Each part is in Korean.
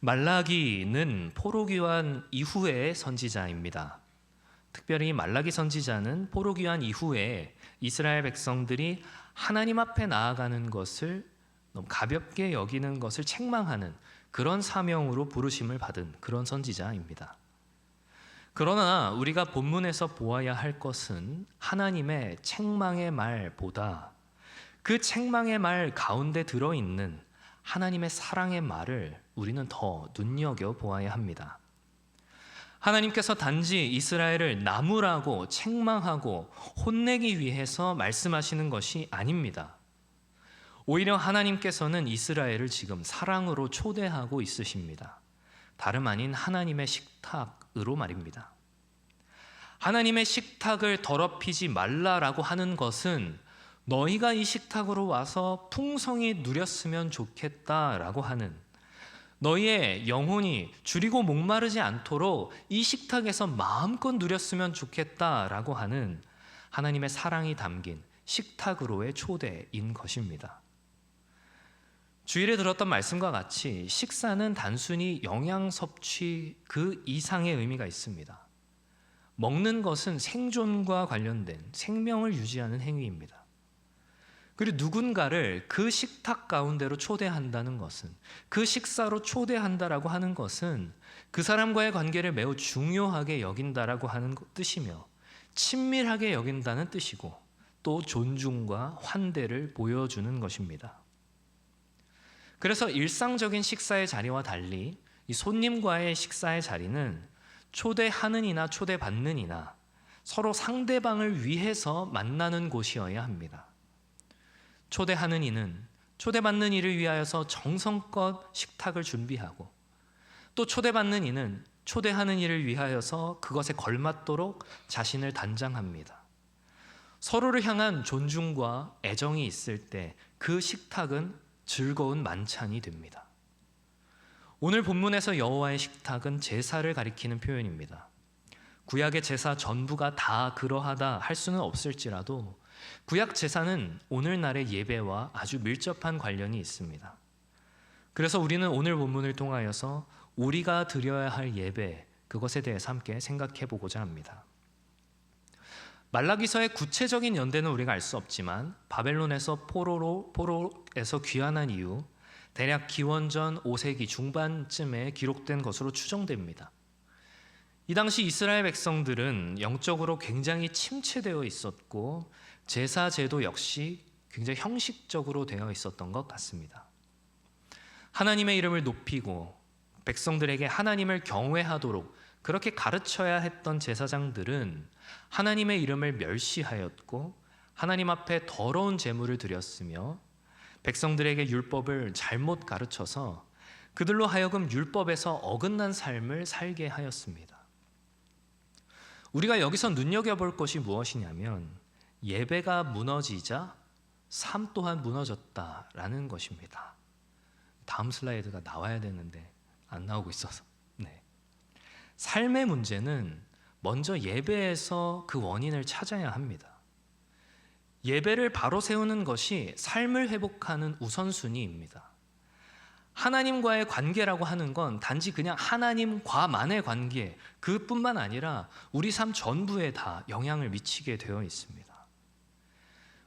말라기는 포로귀환 이후의 선지자입니다. 특별히 말라기 선지자는 포로귀환 이후에 이스라엘 백성들이 하나님 앞에 나아가는 것을 너무 가볍게 여기는 것을 책망하는 그런 사명으로 부르심을 받은 그런 선지자입니다. 그러나 우리가 본문에서 보아야 할 것은 하나님의 책망의 말보다 그 책망의 말 가운데 들어있는 하나님의 사랑의 말을 우리는 더 눈여겨보아야 합니다. 하나님께서 단지 이스라엘을 나무라고 책망하고 혼내기 위해서 말씀하시는 것이 아닙니다. 오히려 하나님께서는 이스라엘을 지금 사랑으로 초대하고 있으십니다. 다름 아닌 하나님의 식탁으로 말입니다. 하나님의 식탁을 더럽히지 말라라고 하는 것은 너희가 이 식탁으로 와서 풍성히 누렸으면 좋겠다라고 하는, 너희의 영혼이 줄이고 목마르지 않도록 이 식탁에서 마음껏 누렸으면 좋겠다라고 하는 하나님의 사랑이 담긴 식탁으로의 초대인 것입니다. 주일에 들었던 말씀과 같이 식사는 단순히 영양 섭취 그 이상의 의미가 있습니다. 먹는 것은 생존과 관련된 생명을 유지하는 행위입니다. 그리고 누군가를 그 식탁 가운데로 초대한다는 것은, 그 식사로 초대한다라고 하는 것은 그 사람과의 관계를 매우 중요하게 여긴다라고 하는 뜻이며 친밀하게 여긴다는 뜻이고 또 존중과 환대를 보여주는 것입니다. 그래서 일상적인 식사의 자리와 달리 이 손님과의 식사의 자리는 초대하는 이나 초대받는 이나 서로 상대방을 위해서 만나는 곳이어야 합니다. 초대하는 이는 초대받는 이를 위하여서 정성껏 식탁을 준비하고, 또 초대받는 이는 초대하는 이를 위하여서 그것에 걸맞도록 자신을 단장합니다. 서로를 향한 존중과 애정이 있을 때 그 식탁은 즐거운 만찬이 됩니다. 오늘 본문에서 여호와의 식탁은 제사를 가리키는 표현입니다. 구약의 제사 전부가 다 그러하다 할 수는 없을지라도 구약 제사는 오늘날의 예배와 아주 밀접한 관련이 있습니다. 그래서 우리는 오늘 본문을 통하여서 우리가 드려야 할 예배, 그것에 대해서 함께 생각해 보고자 합니다. 말라기서의 구체적인 연대는 우리가 알 수 없지만 바벨론에서 포로에서 귀환한 이후 대략 기원전 5세기 중반쯤에 기록된 것으로 추정됩니다. 이 당시 이스라엘 백성들은 영적으로 굉장히 침체되어 있었고 제사 제도 역시 굉장히 형식적으로 되어 있었던 것 같습니다. 하나님의 이름을 높이고 백성들에게 하나님을 경외하도록 그렇게 가르쳐야 했던 제사장들은 하나님의 이름을 멸시하였고 하나님 앞에 더러운 제물을 드렸으며 백성들에게 율법을 잘못 가르쳐서 그들로 하여금 율법에서 어긋난 삶을 살게 하였습니다. 우리가 여기서 눈여겨볼 것이 무엇이냐면 예배가 무너지자 삶 또한 무너졌다라는 것입니다. 다음 슬라이드가 나와야 되는데 안 나오고 있어서. 삶의 문제는 먼저 예배에서 그 원인을 찾아야 합니다. 예배를 바로 세우는 것이 삶을 회복하는 우선순위입니다. 하나님과의 관계라고 하는 건 단지 그냥 하나님과만의 관계, 그뿐만 아니라 우리 삶 전부에 다 영향을 미치게 되어 있습니다.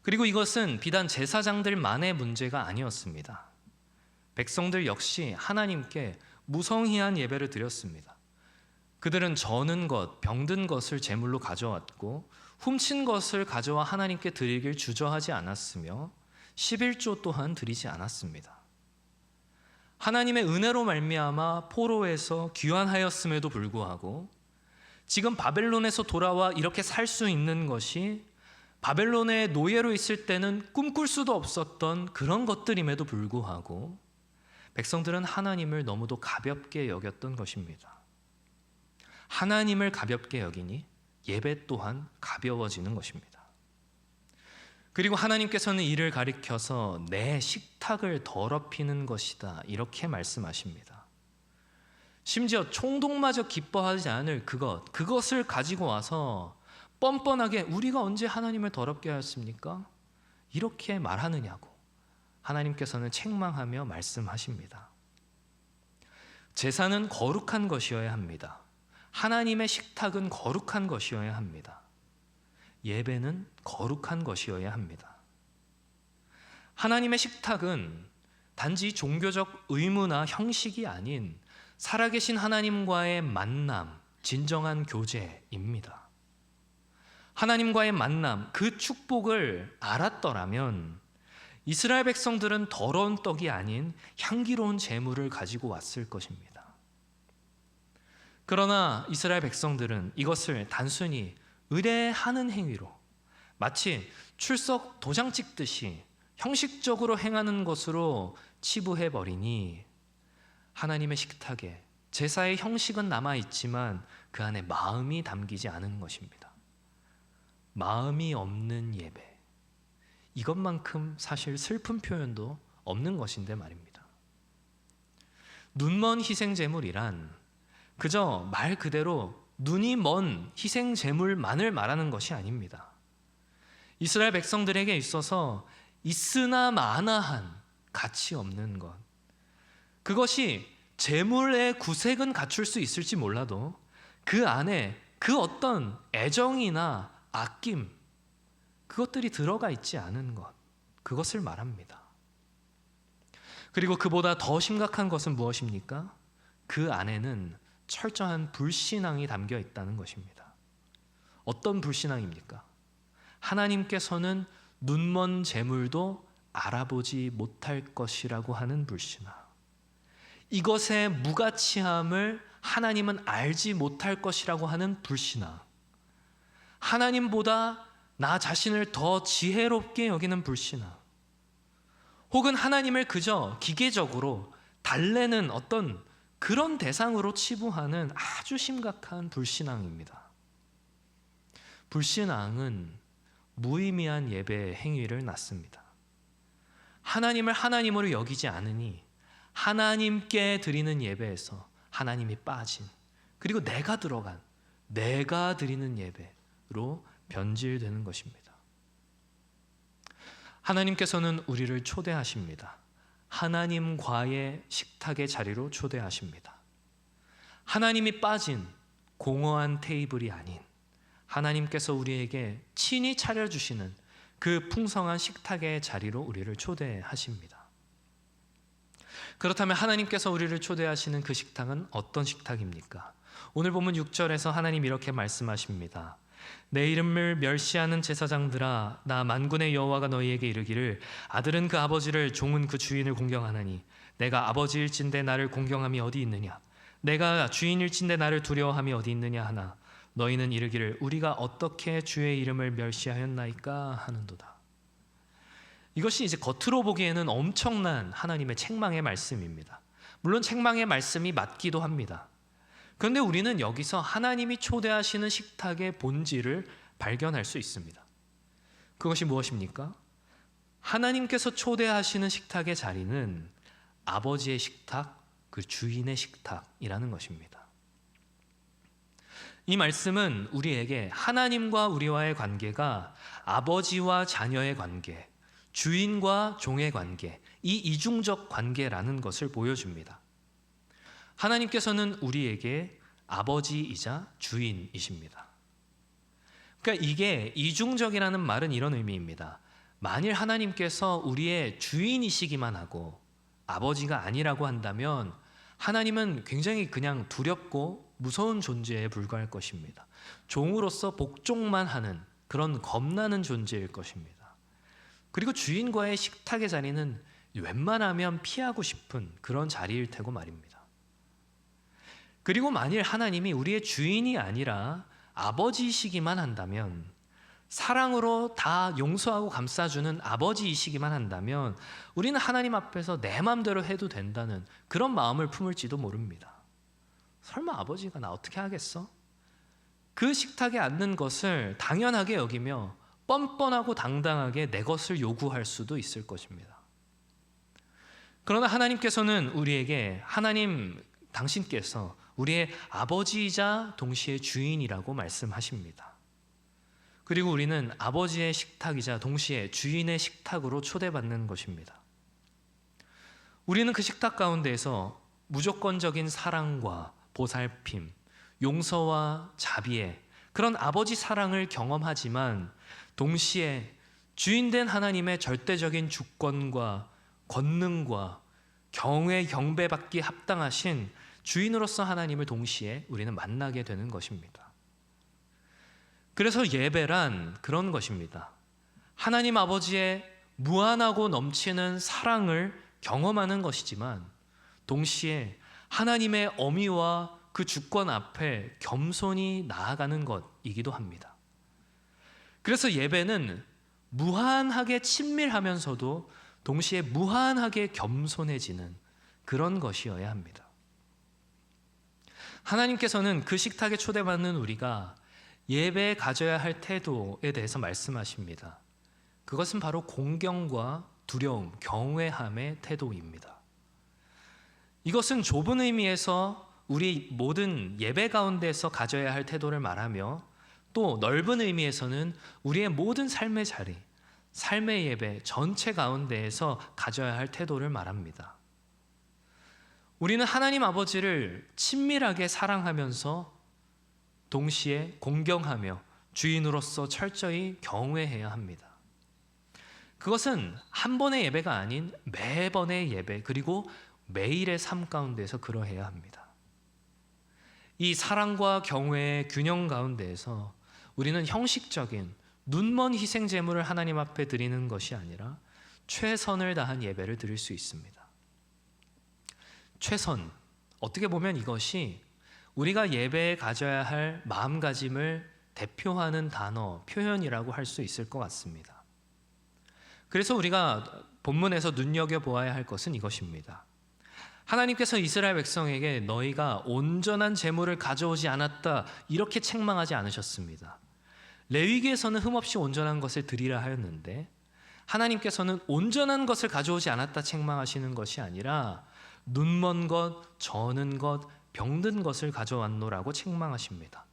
그리고 이것은 비단 제사장들만의 문제가 아니었습니다. 백성들 역시 하나님께 무성의한 예배를 드렸습니다. 그들은 저는 것, 병든 것을 제물로 가져왔고 훔친 것을 가져와 하나님께 드리길 주저하지 않았으며 11조 또한 드리지 않았습니다. 하나님의 은혜로 말미암아 포로에서 귀환하였음에도 불구하고 지금 바벨론에서 돌아와 이렇게 살 수 있는 것이 바벨론의 노예로 있을 때는 꿈꿀 수도 없었던 그런 것들임에도 불구하고 백성들은 하나님을 너무도 가볍게 여겼던 것입니다. 하나님을 가볍게 여기니 예배 또한 가벼워지는 것입니다. 그리고 하나님께서는 이를 가리켜서 내 식탁을 더럽히는 것이다 이렇게 말씀하십니다. 심지어 총독마저 기뻐하지 않을 그것을 가지고 와서 뻔뻔하게 우리가 언제 하나님을 더럽게 하였습니까? 이렇게 말하느냐고 하나님께서는 책망하며 말씀하십니다. 제사는 거룩한 것이어야 합니다. 하나님의 식탁은 거룩한 것이어야 합니다. 예배는 거룩한 것이어야 합니다. 하나님의 식탁은 단지 종교적 의무나 형식이 아닌 살아계신 하나님과의 만남, 진정한 교제입니다. 하나님과의 만남, 그 축복을 알았더라면 이스라엘 백성들은 더러운 떡이 아닌 향기로운 제물을 가지고 왔을 것입니다. 그러나 이스라엘 백성들은 이것을 단순히 의례하는 행위로, 마치 출석 도장 찍듯이 형식적으로 행하는 것으로 치부해버리니 하나님의 식탁에 제사의 형식은 남아있지만 그 안에 마음이 담기지 않은 것입니다. 마음이 없는 예배, 이것만큼 사실 슬픈 표현도 없는 것인데 말입니다. 눈먼 희생제물이란 그저 말 그대로 눈이 먼 희생제물만을 말하는 것이 아닙니다. 이스라엘 백성들에게 있어서 있으나 마나한 가치 없는 것, 그것이 제물의 구색은 갖출 수 있을지 몰라도 그 안에 그 어떤 애정이나 아낌, 그것들이 들어가 있지 않은 것, 그것을 말합니다. 그리고 그보다 더 심각한 것은 무엇입니까? 그 안에는 철저한 불신앙이 담겨 있다는 것입니다. 어떤 불신앙입니까? 하나님께서는 눈먼 재물도 알아보지 못할 것이라고 하는 불신앙. 이것의 무가치함을 하나님은 알지 못할 것이라고 하는 불신앙. 하나님보다 나 자신을 더 지혜롭게 여기는 불신앙. 혹은 하나님을 그저 기계적으로 달래는 어떤 그런 대상으로 치부하는 아주 심각한 불신앙입니다. 불신앙은 무의미한 예배 행위를 낳습니다. 하나님을 하나님으로 여기지 않으니 하나님께 드리는 예배에서 하나님이 빠진, 그리고 내가 들어간, 내가 드리는 예배로 변질되는 것입니다. 하나님께서는 우리를 초대하십니다. 하나님과의 식탁의 자리로 초대하십니다. 하나님이 빠진 공허한 테이블이 아닌 하나님께서 우리에게 친히 차려주시는 그 풍성한 식탁의 자리로 우리를 초대하십니다. 그렇다면 하나님께서 우리를 초대하시는 그 식탁은 어떤 식탁입니까? 오늘 본문 6절에서 하나님 이렇게 말씀하십니다. 내 이름을 멸시하는 제사장들아, 나 만군의 여호와가 너희에게 이르기를 아들은 그 아버지를, 종은 그 주인을 공경하나니 내가 아버지일진대 나를 공경함이 어디 있느냐? 내가 주인일진대 나를 두려워함이 어디 있느냐 하나 너희는 이르기를 우리가 어떻게 주의 이름을 멸시하였나이까 하는도다. 이것이 이제 겉으로 보기에는 엄청난 하나님의 책망의 말씀입니다. 물론 책망의 말씀이 맞기도 합니다. 그런데 우리는 여기서 하나님이 초대하시는 식탁의 본질을 발견할 수 있습니다. 그것이 무엇입니까? 하나님께서 초대하시는 식탁의 자리는 아버지의 식탁, 그 주인의 식탁이라는 것입니다. 이 말씀은 우리에게 하나님과 우리와의 관계가 아버지와 자녀의 관계, 주인과 종의 관계, 이 이중적 관계라는 것을 보여줍니다. 하나님께서는 우리에게 아버지이자 주인이십니다. 그러니까 이게 이중적이라는 말은 이런 의미입니다. 만일 하나님께서 우리의 주인이시기만 하고 아버지가 아니라고 한다면 하나님은 굉장히 그냥 두렵고 무서운 존재에 불과할 것입니다. 종으로서 복종만 하는 그런 겁나는 존재일 것입니다. 그리고 주인과의 식탁의 자리는 웬만하면 피하고 싶은 그런 자리일 테고 말입니다. 그리고 만일 하나님이 우리의 주인이 아니라 아버지이시기만 한다면, 사랑으로 다 용서하고 감싸주는 아버지이시기만 한다면 우리는 하나님 앞에서 내 마음대로 해도 된다는 그런 마음을 품을지도 모릅니다. 설마 아버지가 나 어떻게 하겠어? 그 식탁에 앉는 것을 당연하게 여기며 뻔뻔하고 당당하게 내 것을 요구할 수도 있을 것입니다. 그러나 하나님께서는 우리에게, 하나님 당신께서 우리의 아버지이자 동시에 주인이라고 말씀하십니다. 그리고 우리는 아버지의 식탁이자 동시에 주인의 식탁으로 초대받는 것입니다. 우리는 그 식탁 가운데에서 무조건적인 사랑과 보살핌, 용서와 자비의 그런 아버지 사랑을 경험하지만 동시에 주인된 하나님의 절대적인 주권과 권능과 경배받기 합당하신 주인으로서 하나님을 동시에 우리는 만나게 되는 것입니다. 그래서 예배란 그런 것입니다. 하나님 아버지의 무한하고 넘치는 사랑을 경험하는 것이지만 동시에 하나님의 어미와 그 주권 앞에 겸손히 나아가는 것이기도 합니다. 그래서 예배는 무한하게 친밀하면서도 동시에 무한하게 겸손해지는 그런 것이어야 합니다. 하나님께서는 그 식탁에 초대받는 우리가 예배에 가져야 할 태도에 대해서 말씀하십니다. 그것은 바로 공경과 두려움, 경외함의 태도입니다. 이것은 좁은 의미에서 우리 모든 예배 가운데서 가져야 할 태도를 말하며 또 넓은 의미에서는 우리의 모든 삶의 자리, 삶의 예배 전체 가운데에서 가져야 할 태도를 말합니다. 우리는 하나님 아버지를 친밀하게 사랑하면서 동시에 공경하며 주인으로서 철저히 경외해야 합니다. 그것은 한 번의 예배가 아닌 매번의 예배 그리고 매일의 삶 가운데서 그러해야 합니다. 이 사랑과 경외의 균형 가운데에서 우리는 형식적인 눈먼 희생 제물을 하나님 앞에 드리는 것이 아니라 최선을 다한 예배를 드릴 수 있습니다. 최선, 어떻게 보면 이것이 우리가 예배에 가져야 할 마음가짐을 대표하는 단어, 표현이라고 할 수 있을 것 같습니다. 그래서 우리가 본문에서 눈여겨보아야 할 것은 이것입니다. 하나님께서 이스라엘 백성에게 너희가 온전한 제물을 가져오지 않았다 이렇게 책망하지 않으셨습니다. 레위기에서는 흠없이 온전한 것을 드리라 하였는데 하나님께서는 온전한 것을 가져오지 않았다 책망하시는 것이 아니라 눈먼 것, 저는 것, 병든 것을 가져왔노라고 책망하십니다.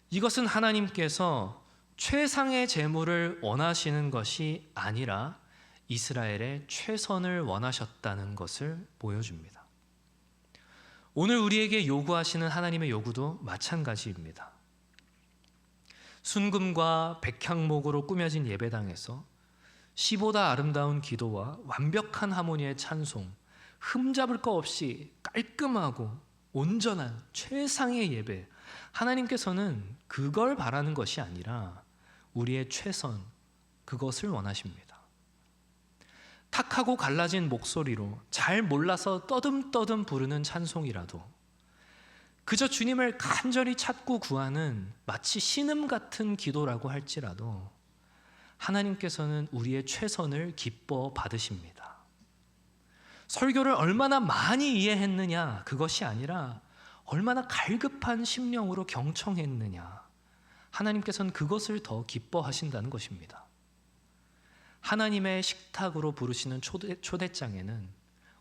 이것은 하나님께서 최상의 제물을 원하시는 것이 아니라 이스라엘의 최선을 원하셨다는 것을 보여줍니다. 오늘 우리에게 요구하시는 하나님의 요구도 마찬가지입니다. 순금과 백향목으로 꾸며진 예배당에서 시보다 아름다운 기도와 완벽한 하모니의 찬송, 흠잡을 거 없이 깔끔하고 온전한 최상의 예배, 하나님께서는 그걸 바라는 것이 아니라 우리의 최선, 그것을 원하십니다. 탁하고 갈라진 목소리로 잘 몰라서 떠듬떠듬 부르는 찬송이라도 그저 주님을 간절히 찾고 구하는 마치 신음 같은 기도라고 할지라도 하나님께서는 우리의 최선을 기뻐 받으십니다. 설교를 얼마나 많이 이해했느냐 그것이 아니라 얼마나 갈급한 심령으로 경청했느냐, 하나님께서는 그것을 더 기뻐하신다는 것입니다. 하나님의 식탁으로 부르시는 초대장에는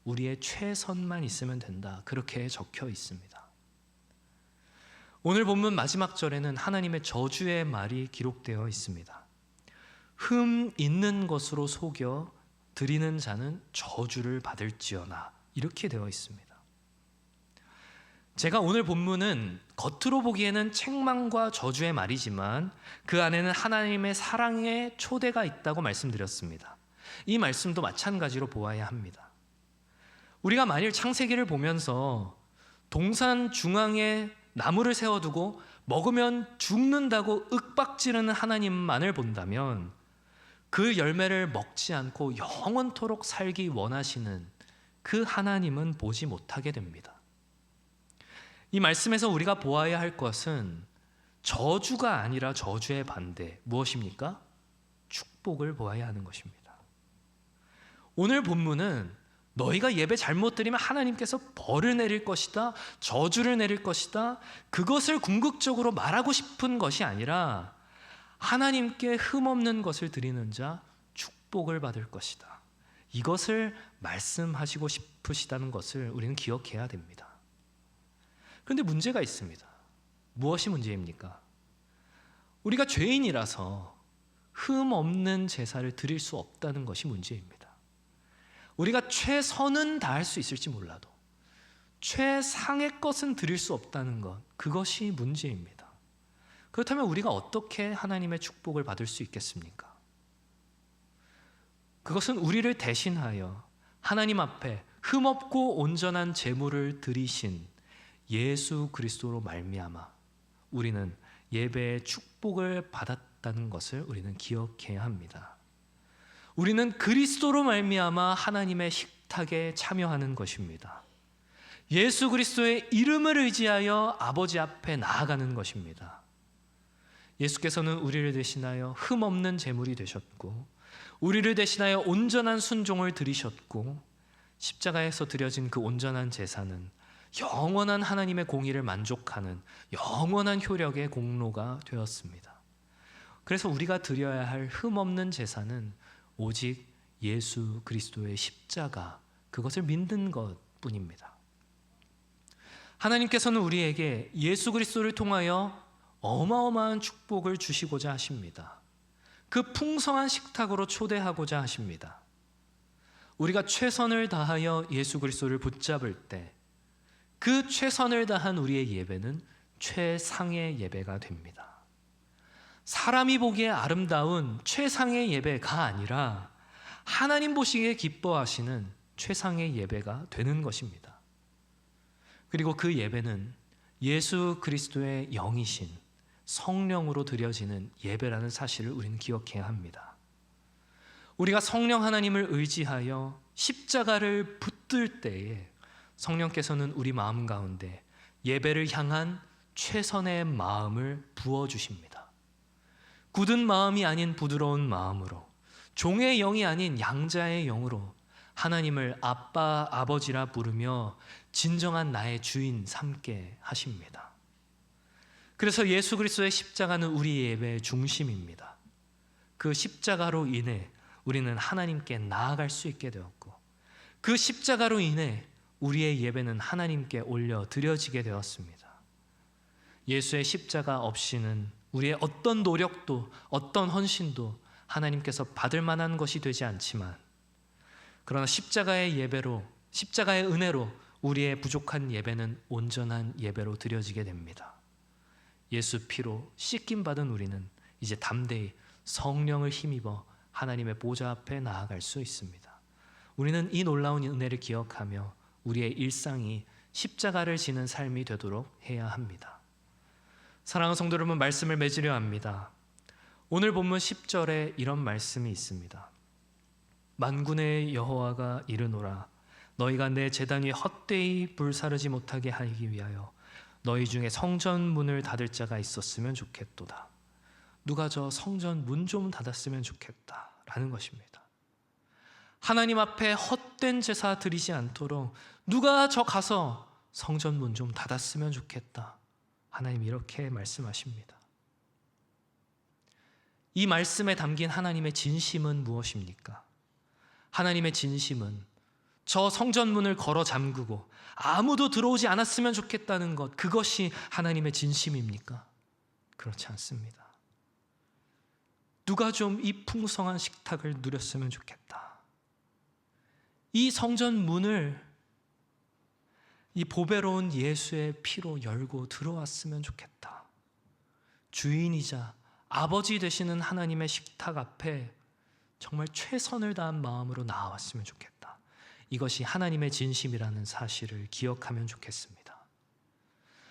우리의 최선만 있으면 된다 그렇게 적혀 있습니다. 오늘 본문 마지막 절에는 하나님의 저주의 말이 기록되어 있습니다. 흠 있는 것으로 속여 드리는 자는 저주를 받을지어다 이렇게 되어 있습니다. 제가 오늘 본문은 겉으로 보기에는 책망과 저주의 말이지만 그 안에는 하나님의 사랑의 초대가 있다고 말씀드렸습니다. 이 말씀도 마찬가지로 보아야 합니다. 우리가 만일 창세기를 보면서 동산 중앙에 나무를 세워두고 먹으면 죽는다고 윽박지르는 하나님만을 본다면 그 열매를 먹지 않고 영원토록 살기 원하시는 그 하나님은 보지 못하게 됩니다. 이 말씀에서 우리가 보아야 할 것은 저주가 아니라 저주의 반대, 무엇입니까? 축복을 보아야 하는 것입니다. 오늘 본문은 너희가 예배 잘못 드리면 하나님께서 벌을 내릴 것이다, 저주를 내릴 것이다, 그것을 궁극적으로 말하고 싶은 것이 아니라 하나님께 흠없는 것을 드리는 자 축복을 받을 것이다, 이것을 말씀하시고 싶으시다는 것을 우리는 기억해야 됩니다. 그런데 문제가 있습니다. 무엇이 문제입니까? 우리가 죄인이라서 흠 없는 제사를 드릴 수 없다는 것이 문제입니다. 우리가 최선은 다할 수 있을지 몰라도 최상의 것은 드릴 수 없다는 것, 그것이 문제입니다. 그렇다면 우리가 어떻게 하나님의 축복을 받을 수 있겠습니까? 그것은 우리를 대신하여 하나님 앞에 흠없고 온전한 제물을 드리신 예수 그리스도로 말미암아 우리는 예배의 축복을 받았다는 것을 우리는 기억해야 합니다. 우리는 그리스도로 말미암아 하나님의 식탁에 참여하는 것입니다. 예수 그리스도의 이름을 의지하여 아버지 앞에 나아가는 것입니다. 예수께서는 우리를 대신하여 흠없는 제물이 되셨고, 우리를 대신하여 온전한 순종을 드리셨고, 십자가에서 드려진 그 온전한 제사는 영원한 하나님의 공의를 만족하는 영원한 효력의 공로가 되었습니다. 그래서 우리가 드려야 할 흠없는 제사는 오직 예수 그리스도의 십자가, 그것을 믿는 것뿐입니다. 하나님께서는 우리에게 예수 그리스도를 통하여 어마어마한 축복을 주시고자 하십니다. 그 풍성한 식탁으로 초대하고자 하십니다. 우리가 최선을 다하여 예수 그리스도를 붙잡을 때 그 최선을 다한 우리의 예배는 최상의 예배가 됩니다. 사람이 보기에 아름다운 최상의 예배가 아니라 하나님 보시기에 기뻐하시는 최상의 예배가 되는 것입니다. 그리고 그 예배는 예수 그리스도의 영이신 성령으로 드려지는 예배라는 사실을 우리는 기억해야 합니다. 우리가 성령 하나님을 의지하여 십자가를 붙들 때에 성령께서는 우리 마음 가운데 예배를 향한 최선의 마음을 부어주십니다. 굳은 마음이 아닌 부드러운 마음으로, 종의 영이 아닌 양자의 영으로 하나님을 아빠, 아버지라 부르며 진정한 나의 주인 삼게 하십니다. 그래서 예수 그리스도의 십자가는 우리 예배의 중심입니다. 그 십자가로 인해 우리는 하나님께 나아갈 수 있게 되었고, 그 십자가로 인해 우리의 예배는 하나님께 올려 드려지게 되었습니다. 예수의 십자가 없이는 우리의 어떤 노력도 어떤 헌신도 하나님께서 받을 만한 것이 되지 않지만, 그러나 십자가의 예배로, 십자가의 은혜로 우리의 부족한 예배는 온전한 예배로 드려지게 됩니다. 예수 피로 씻김 받은 우리는 이제 담대히 성령을 힘입어 하나님의 보좌 앞에 나아갈 수 있습니다. 우리는 이 놀라운 은혜를 기억하며 우리의 일상이 십자가를 지는 삶이 되도록 해야 합니다. 사랑하는 성도 여러분, 말씀을 맺으려 합니다. 오늘 본문 10절에 이런 말씀이 있습니다. 만군의 여호와가 이르노라, 너희가 내 제단 위에 헛되이 불사르지 못하게 하기 위하여 너희 중에 성전 문을 닫을 자가 있었으면 좋겠도다. 누가 저 성전 문 좀 닫았으면 좋겠다라는 것입니다. 하나님 앞에 헛된 제사 드리지 않도록 누가 저 가서 성전 문 좀 닫았으면 좋겠다. 하나님 이렇게 말씀하십니다. 이 말씀에 담긴 하나님의 진심은 무엇입니까? 하나님의 진심은 저 성전 문을 걸어 잠그고 아무도 들어오지 않았으면 좋겠다는 것, 그것이 하나님의 진심입니까? 그렇지 않습니다. 누가 좀 이 풍성한 식탁을 누렸으면 좋겠다. 이 성전 문을 이 보배로운 예수의 피로 열고 들어왔으면 좋겠다. 주인이자 아버지 되시는 하나님의 식탁 앞에 정말 최선을 다한 마음으로 나아왔으면 좋겠다. 이것이 하나님의 진심이라는 사실을 기억하면 좋겠습니다.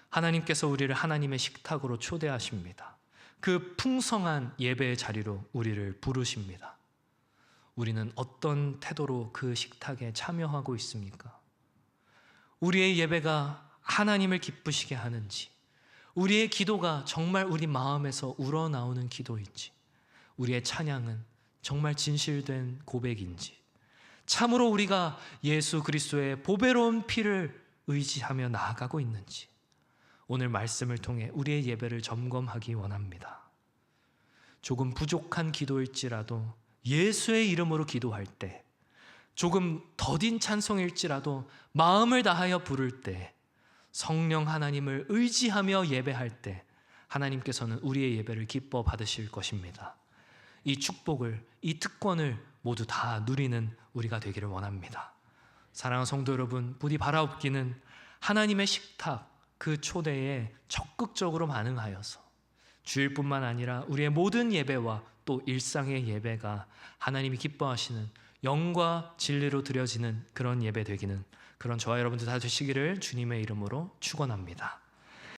하나님께서 우리를 하나님의 식탁으로 초대하십니다. 그 풍성한 예배의 자리로 우리를 부르십니다. 우리는 어떤 태도로 그 식탁에 참여하고 있습니까? 우리의 예배가 하나님을 기쁘시게 하는지, 우리의 기도가 정말 우리 마음에서 우러나오는 기도인지, 우리의 찬양은 정말 진실된 고백인지, 참으로 우리가 예수 그리스도의 보배로운 피를 의지하며 나아가고 있는지, 오늘 말씀을 통해 우리의 예배를 점검하기 원합니다. 조금 부족한 기도일지라도 예수의 이름으로 기도할 때, 조금 더딘 찬송일지라도 마음을 다하여 부를 때, 성령 하나님을 의지하며 예배할 때 하나님께서는 우리의 예배를 기뻐 받으실 것입니다. 이 축복을, 이 특권을 모두 다 누리는 우리가 되기를 원합니다. 사랑하는 성도 여러분, 부디 바라옵기는 하나님의 식탁 그 초대에 적극적으로 반응하여서 주일뿐만 아니라 우리의 모든 예배와 또 일상의 예배가 하나님이 기뻐하시는 영과 진리로 드려지는 그런 예배 되기는, 그런 저와 여러분들 다 되시기를 주님의 이름으로 축원합니다.